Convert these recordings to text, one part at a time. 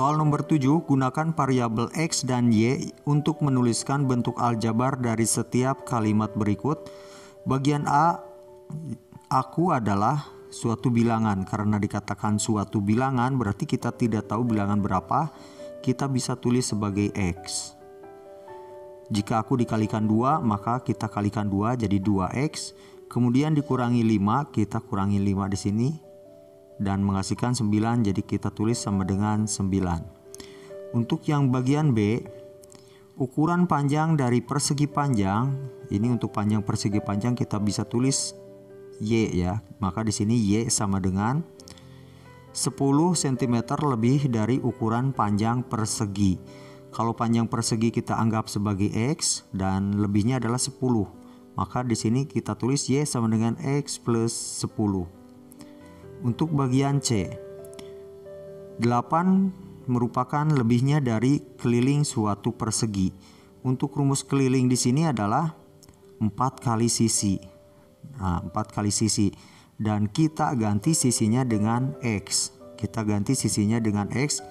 Soal nomor 7, gunakan variabel X dan Y untuk menuliskan bentuk aljabar dari setiap kalimat berikut. Bagian A, aku adalah suatu bilangan. Karena dikatakan suatu bilangan berarti kita tidak tahu bilangan berapa, kita bisa tulis sebagai X. Jika aku dikalikan 2, maka kita kalikan 2 jadi 2X. Kemudian dikurangi 5, kita kurangi 5 di sini. Dan menghasilkan 9, jadi kita tulis sama dengan 9. Untuk yang bagian B, ukuran panjang dari persegi panjang, ini untuk panjang persegi panjang kita bisa tulis Y ya. Maka di sini Y sama dengan 10 cm lebih dari ukuran panjang persegi. Kalau panjang persegi kita anggap sebagai X dan lebihnya adalah 10. Maka di sini kita tulis Y sama dengan X plus 10. Untuk bagian C, 8 merupakan lebihnya dari keliling suatu persegi. Untuk rumus keliling di sini adalah 4 kali sisi. Nah, 4 kali sisi. Dan kita ganti sisinya dengan X. Kita ganti sisinya dengan X.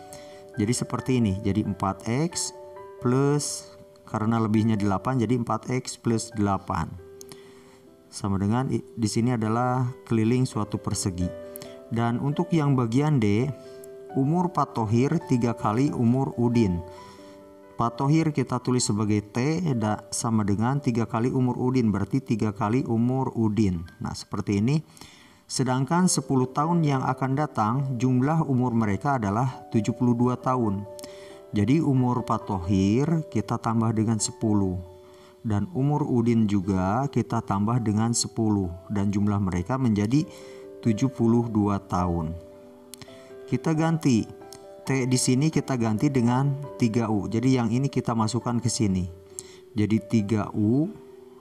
Jadi seperti ini. Jadi 4X plus, karena lebihnya 8, jadi 4X plus 8. Sama dengan di sini adalah keliling suatu persegi. Dan untuk yang bagian D, umur Pak Thohir 3 kali umur Udin. Pak Thohir kita tulis sebagai T sama dengan 3 kali umur Udin, berarti 3 kali umur Udin. Nah seperti ini. Sedangkan 10 tahun yang akan datang jumlah umur mereka adalah 72 tahun. Jadi umur Pak Thohir kita tambah dengan 10. Dan umur Udin juga kita tambah dengan 10. Dan jumlah mereka menjadi 72 tahun. Kita ganti T di sini, kita ganti dengan 3U. Jadi yang ini kita masukkan ke sini. Jadi 3U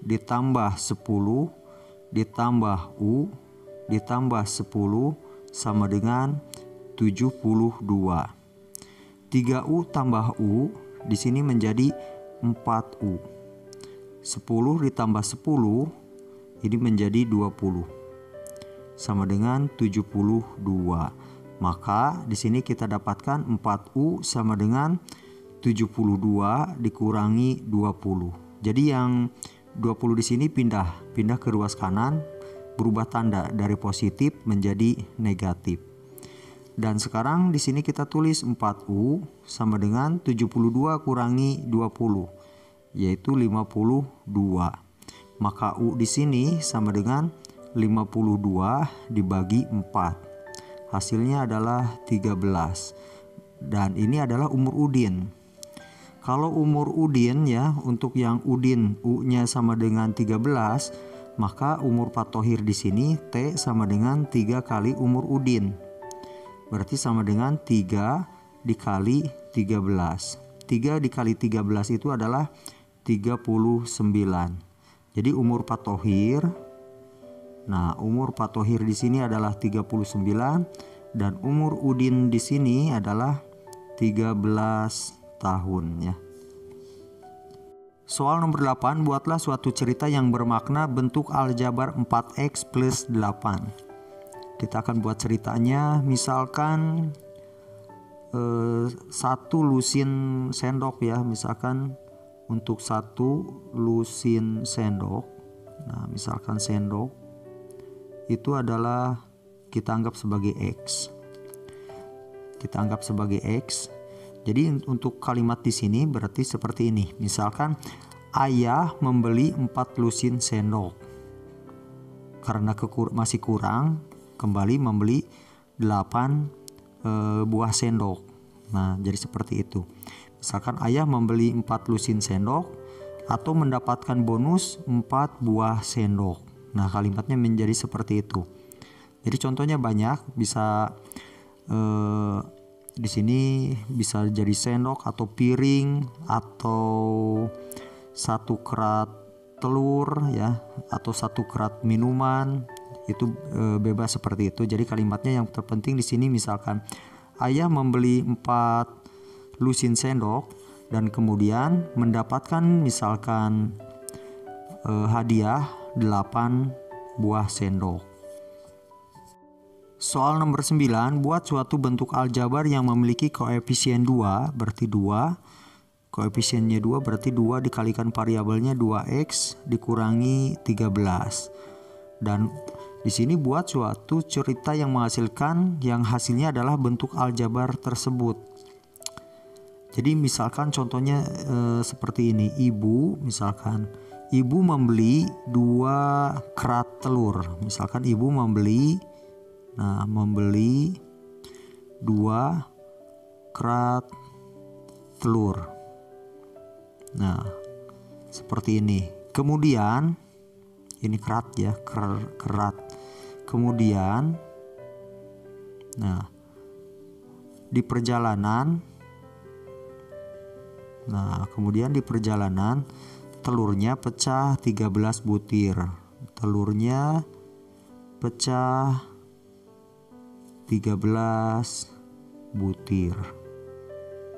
ditambah 10 ditambah U ditambah 10 sama dengan 72. 3U tambah U di sini menjadi 4U. 10 ditambah 10 ini menjadi 20. Sama dengan 72. Maka di sini kita dapatkan 4U sama dengan 72 dikurangi 20. Jadi yang 20 di sini pindah ke ruas kanan, berubah tanda dari positif menjadi negatif. Dan sekarang di sini kita tulis 4U sama dengan 72 kurangi 20, yaitu 52. Maka U di sini sama dengan 52 dibagi 4. Hasilnya adalah 13. Dan ini adalah umur Udin. Kalau umur Udin ya, untuk yang Udin U-nya sama dengan 13, maka umur Pak Thohir di sini T sama dengan 3 kali umur Udin. Berarti sama dengan 3 dikali 13. 3 dikali 13 itu adalah 39. Jadi umur Pak Thohir, nah umur Pak Thohir di sini adalah 39 dan umur Udin di sini adalah 13 tahun ya. Soal nomor 8, buatlah suatu cerita yang bermakna bentuk aljabar 4X plus 8. Kita akan buat ceritanya, misalkan 1 lusin sendok ya, misalkan untuk 1 lusin sendok. Nah, misalkan sendok itu adalah kita anggap sebagai X. Kita anggap sebagai X. Jadi untuk kalimat di sini berarti seperti ini. Misalkan ayah membeli 4 lusin sendok. Karena masih kurang, kembali membeli 8 buah sendok. Nah, jadi seperti itu. Misalkan ayah membeli 4 lusin sendok atau mendapatkan bonus 4 buah sendok. Nah, kalimatnya menjadi seperti itu. Jadi contohnya banyak, bisa di sini bisa jadi sendok atau piring atau 1 kerat telur ya, atau 1 kerat minuman. Itu bebas seperti itu. Jadi kalimatnya yang terpenting di sini misalkan ayah membeli 4 lusin sendok dan kemudian mendapatkan misalkan hadiah 8 buah sendok. Soal nomor 9, buat suatu bentuk aljabar yang memiliki koefisien 2, berarti 2. Koefisiennya 2 berarti 2 dikalikan variabelnya 2x dikurangi 13. Dan di sini buat suatu cerita yang menghasilkan yang hasilnya adalah bentuk aljabar tersebut. Jadi misalkan contohnya seperti ini. Ibu membeli 2 kerat telur. Misalkan ibu membeli 2 kerat telur. Nah, seperti ini. Kemudian ini kerat ya, kerat. Kemudian di perjalanan telurnya pecah 13 butir. Telurnya pecah 13 butir.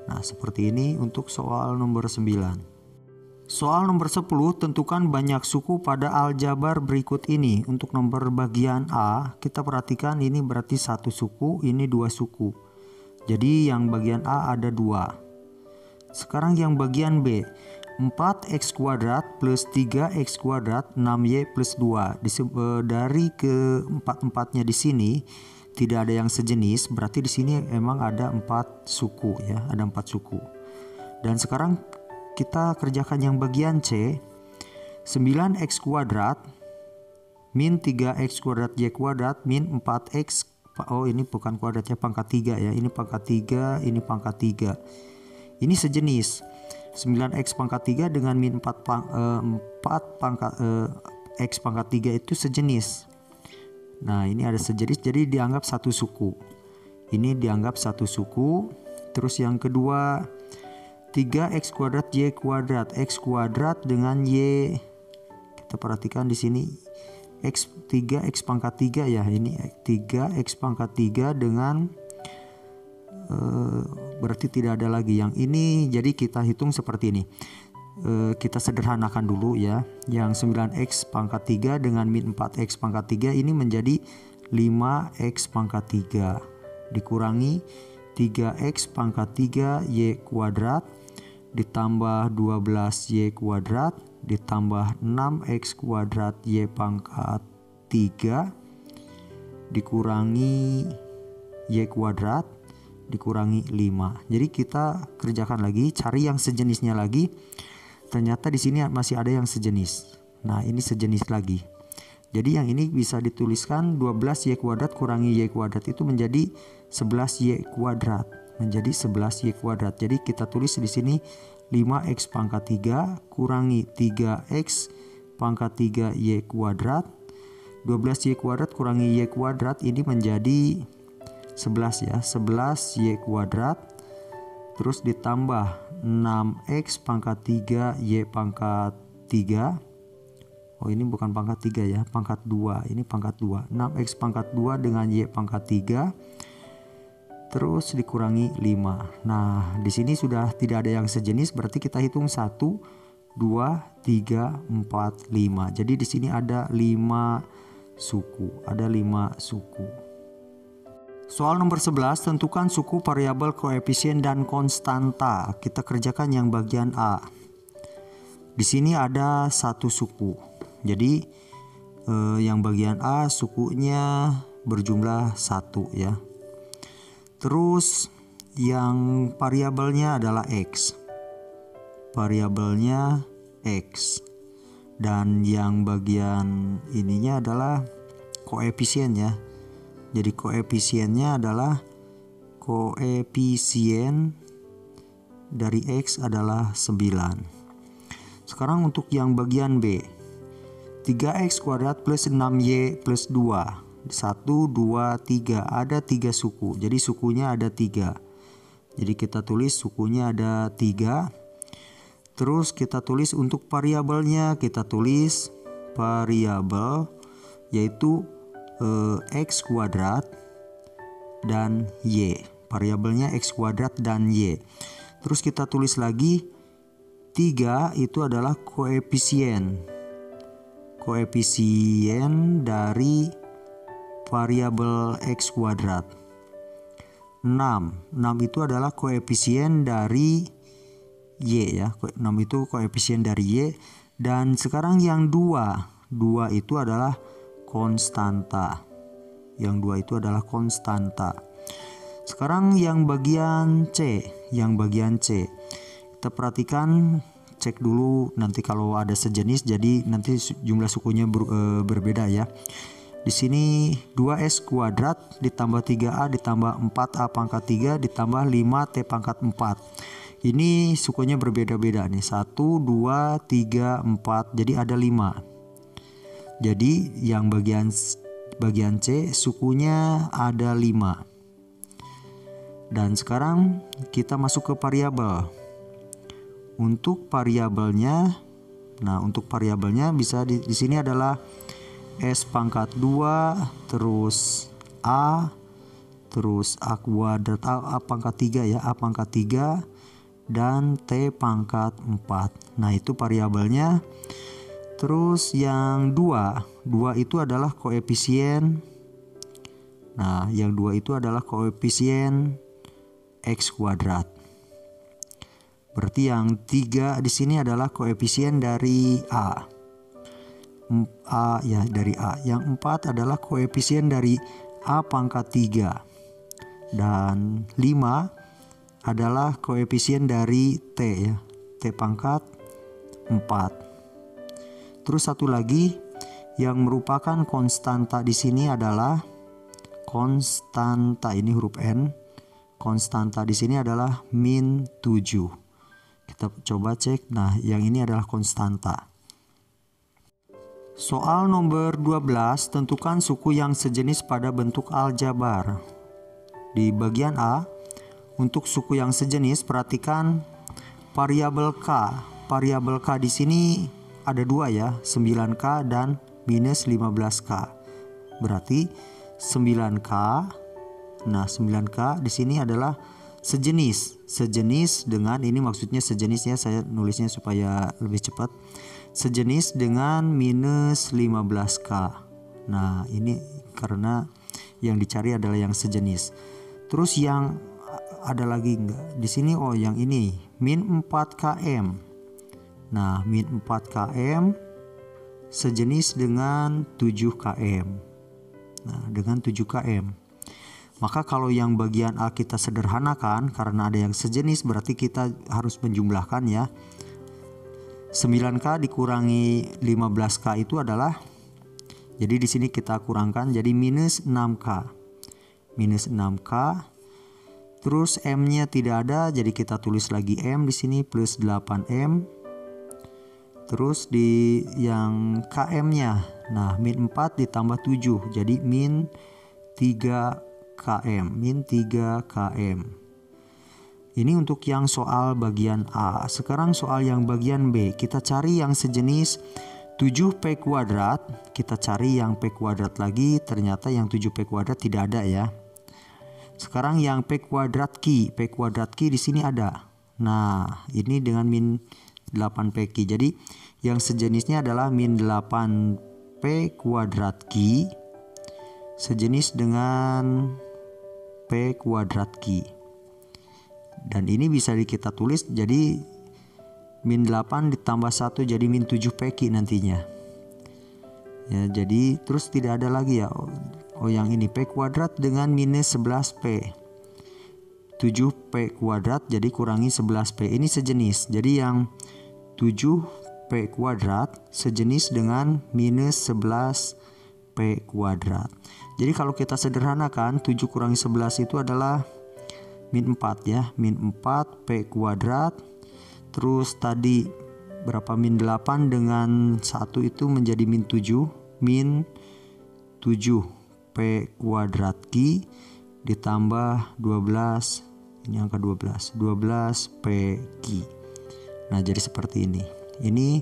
Nah, seperti ini untuk soal nomor 9. Soal nomor 10, tentukan banyak suku pada aljabar berikut ini. Untuk nomor bagian A, kita perhatikan ini berarti 1 suku, ini 2 suku. Jadi yang bagian A ada 2. Sekarang yang bagian B, 4x kuadrat plus 3x kuadrat 6y plus 2. Dari keempat-empatnya di sini tidak ada yang sejenis, berarti di sini emang ada 4 suku ya, ada 4 suku. Dan sekarang kita kerjakan yang bagian C, 9x kuadrat min 3x kuadrat y kuadrat min 4x, oh ini bukan kuadratnya, pangkat 3 ya, ini pangkat 3, ini pangkat 3. Ini sejenis. 9x pangkat 3 dengan min 4 pangkat x pangkat 3 itu sejenis. Nah, ini ada sejenis, jadi dianggap 1 suku. Ini dianggap 1 suku. Terus yang kedua, 3x kuadrat y kuadrat. X kuadrat dengan y. Kita perhatikan di sini x 3x pangkat 3 ya. Ini 3x pangkat 3 dengan berarti tidak ada lagi yang ini. Jadi kita hitung seperti ini. Kita sederhanakan dulu ya. Yang 9x pangkat 3 dengan min 4x pangkat 3 ini menjadi 5x pangkat 3 dikurangi 3x pangkat 3 y kuadrat ditambah 12y kuadrat ditambah 6x kuadrat y pangkat 3 dikurangi y kuadrat dikurangi 5. Jadi kita kerjakan lagi, cari yang sejenisnya lagi. Ternyata di sini masih ada yang sejenis. Nah, ini sejenis lagi. Jadi yang ini bisa dituliskan 12y kuadrat kurangi y kuadrat itu menjadi 11y kuadrat. Menjadi 11y kuadrat. Jadi kita tulis di sini 5x pangkat 3 kurangi 3x pangkat 3y kuadrat. 12y kuadrat kurangi y kuadrat ini menjadi 11 ya, 11y kuadrat. Terus ditambah 6x pangkat 3 y pangkat 3. Oh, ini bukan pangkat 3 ya, pangkat 2. Ini pangkat 2. 6x pangkat 2 dengan y pangkat 3. Terus dikurangi 5. Nah, di sini sudah tidak ada yang sejenis, berarti kita hitung 1 2 3 4 5. Jadi di sini ada 5 suku, ada 5 suku. Soal nomor 11, tentukan suku variabel koefisien dan konstanta. Kita kerjakan yang bagian A. Di sini ada 1 suku. Jadi yang bagian A sukunya berjumlah 1 ya. Terus yang variabelnya adalah X. Variabelnya X. Dan yang bagian ininya adalah koefisien ya. Jadi koefisiennya adalah koefisien dari X adalah 9. Sekarang untuk yang bagian B. 3x kuadrat plus 6y plus 2. 1, 2, 3. Ada 3 suku. Jadi sukunya ada 3. Jadi kita tulis sukunya ada 3. Terus kita tulis untuk variabelnya. Kita tulis variabel yaitu x kuadrat dan y. Variabelnya x kuadrat dan y. Terus kita tulis lagi 3 itu adalah koefisien. Koefisien dari variabel X kuadrat. 6 itu adalah koefisien dari Y ya. 6 itu koefisien dari Y. Dan sekarang yang 2 itu adalah konstanta. Yang 2 itu adalah konstanta. Sekarang yang bagian C. Kita perhatikan, cek dulu nanti kalau ada sejenis, jadi nanti jumlah sukunya berbeda ya. Di sini 2S kuadrat ditambah 3A ditambah 4A pangkat 3 ditambah 5T pangkat 4. Ini sukunya berbeda-beda nih. 1, 2, 3, 4. Jadi ada 5. Jadi yang bagian C sukunya ada 5. Dan sekarang kita masuk ke variabel. Untuk variabelnya, bisa di sini adalah S pangkat 2 terus A terus A kuadrat A pangkat 3 ya, A pangkat 3 dan T pangkat 4. Nah, itu variabelnya. Terus yang 2 itu adalah koefisien. Nah, yang 2 itu adalah koefisien X kuadrat. Berarti yang 3 di sini adalah koefisien dari A ya, dari A. Yang 4 adalah koefisien dari A pangkat 3. Dan 5 adalah koefisien dari T ya, T pangkat 4. Terus satu lagi yang merupakan konstanta di sini adalah konstanta, ini huruf N. Konstanta di sini adalah min 7. Kita coba cek. Nah, yang ini adalah konstanta. Soal nomor 12, tentukan suku yang sejenis pada bentuk aljabar. Di bagian A, untuk suku yang sejenis perhatikan variabel K. Variabel K di sini ada 2 ya, 9K dan minus 15K. Berarti 9K. Nah, 9K di sini adalah sejenis dengan, ini maksudnya sejenisnya, saya nulisnya supaya lebih cepat. Sejenis dengan minus 15K. Nah, ini karena yang dicari adalah yang sejenis. Terus yang ada lagi enggak? Di sini yang ini min 4km. Nah, min 4km sejenis dengan 7km. Nah, dengan 7km. Maka kalau yang bagian A kita sederhanakan karena ada yang sejenis, berarti kita harus menjumlahkan ya. 9K dikurangi 15K itu adalah, jadi di sini kita kurangkan jadi minus 6K. Minus 6K. Terus M-nya tidak ada, jadi kita tulis lagi M di sini plus 8M. Terus di yang KM-nya, nah min 4 ditambah 7, jadi min 3km, min 3km. Ini untuk yang soal bagian A. Sekarang soal yang bagian B. Kita cari yang sejenis 7P kuadrat. Kita cari yang P kuadrat lagi. Ternyata yang 7P kuadrat tidak ada ya. Sekarang yang P kuadrat Q. P kuadrat Q di sini ada. Nah, ini dengan min 8P Q. Jadi yang sejenisnya adalah min 8P kuadrat Q. Sejenis dengan P kuadrat Q. Dan ini bisa kita tulis jadi min 8 ditambah 1 jadi min 7pq nantinya. Ya, jadi terus tidak ada lagi ya. Yang ini p kuadrat dengan minus 11p. 7p kuadrat jadi kurangi 11p. Ini sejenis. Jadi yang 7p kuadrat sejenis dengan minus 11p kuadrat. Jadi kalau kita sederhanakan 7 kurangi 11 itu adalah min 4 ya, min 4 P kuadrat. Terus tadi berapa, min 8 dengan 1 itu menjadi min 7. Min 7 P kuadrat Q ditambah 12, ini angka 12 P Q. Nah, jadi seperti ini. Ini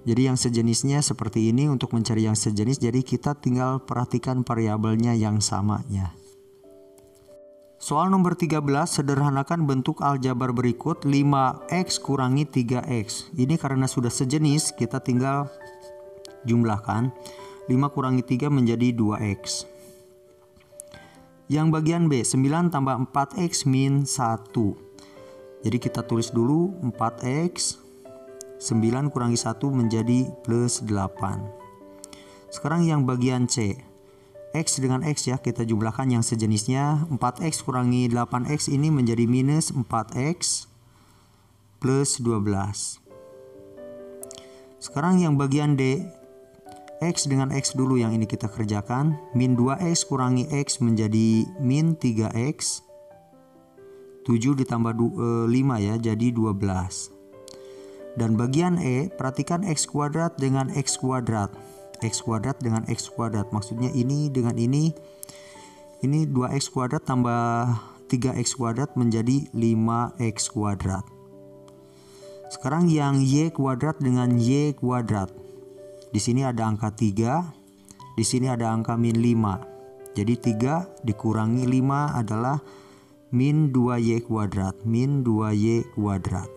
jadi yang sejenisnya seperti ini. Untuk mencari yang sejenis, jadi kita tinggal perhatikan variabelnya yang sama ya. Soal nomor 13, sederhanakan bentuk aljabar berikut 5x kurangi 3x. Ini karena sudah sejenis, kita tinggal jumlahkan. 5 kurangi 3 menjadi 2x. Yang bagian B, 9 tambah 4x min 1. Jadi kita tulis dulu 4x, 9 kurangi 1 menjadi plus 8. Sekarang yang bagian C, X dengan X ya, kita jumlahkan yang sejenisnya. 4x kurangi 8x ini menjadi minus 4x plus 12. Sekarang yang bagian D, X dengan X dulu yang ini kita kerjakan. Min 2X kurangi X menjadi min 3X. 7 ditambah 5 ya, jadi 12. Dan bagian E, perhatikan X kuadrat dengan X kuadrat. X kuadrat dengan X kuadrat. Maksudnya ini dengan ini 2X kuadrat tambah 3X kuadrat menjadi 5X kuadrat. Sekarang yang Y kuadrat dengan Y kuadrat. Di sini ada angka 3, di sini ada angka min 5. Jadi 3 dikurangi 5 adalah min 2y kuadrat, min 2y kuadrat.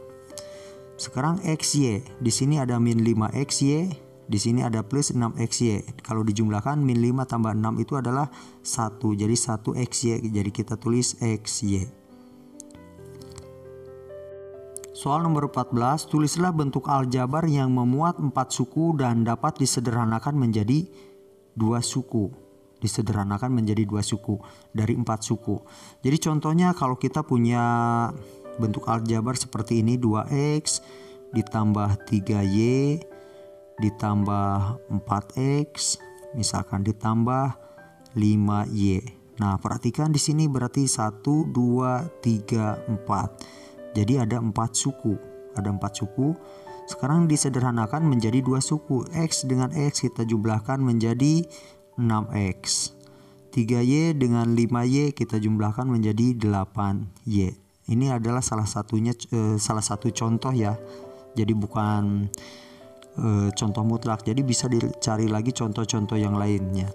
Sekarang xy, di sini ada min 5xy, di sini ada plus 6xy. Kalau dijumlahkan min 5 tambah 6 itu adalah 1, jadi 1xy. Jadi kita tulis xy. Soal nomor 14, tulislah bentuk aljabar yang memuat 4 suku dan dapat disederhanakan menjadi 2 suku. Disederhanakan menjadi 2 suku dari 4 suku. Jadi contohnya kalau kita punya bentuk aljabar seperti ini, 2x ditambah 3y ditambah 4x, misalkan ditambah 5y. Nah, perhatikan di sini berarti 1 2 3 4. Jadi ada 4 suku, ada 4 suku. Sekarang disederhanakan menjadi 2 suku. X dengan X kita jumlahkan menjadi 6X. 3Y dengan 5Y kita jumlahkan menjadi 8Y. Ini adalah salah satu contoh ya. Jadi bukan contoh mutlak. Jadi bisa dicari lagi contoh-contoh yang lainnya.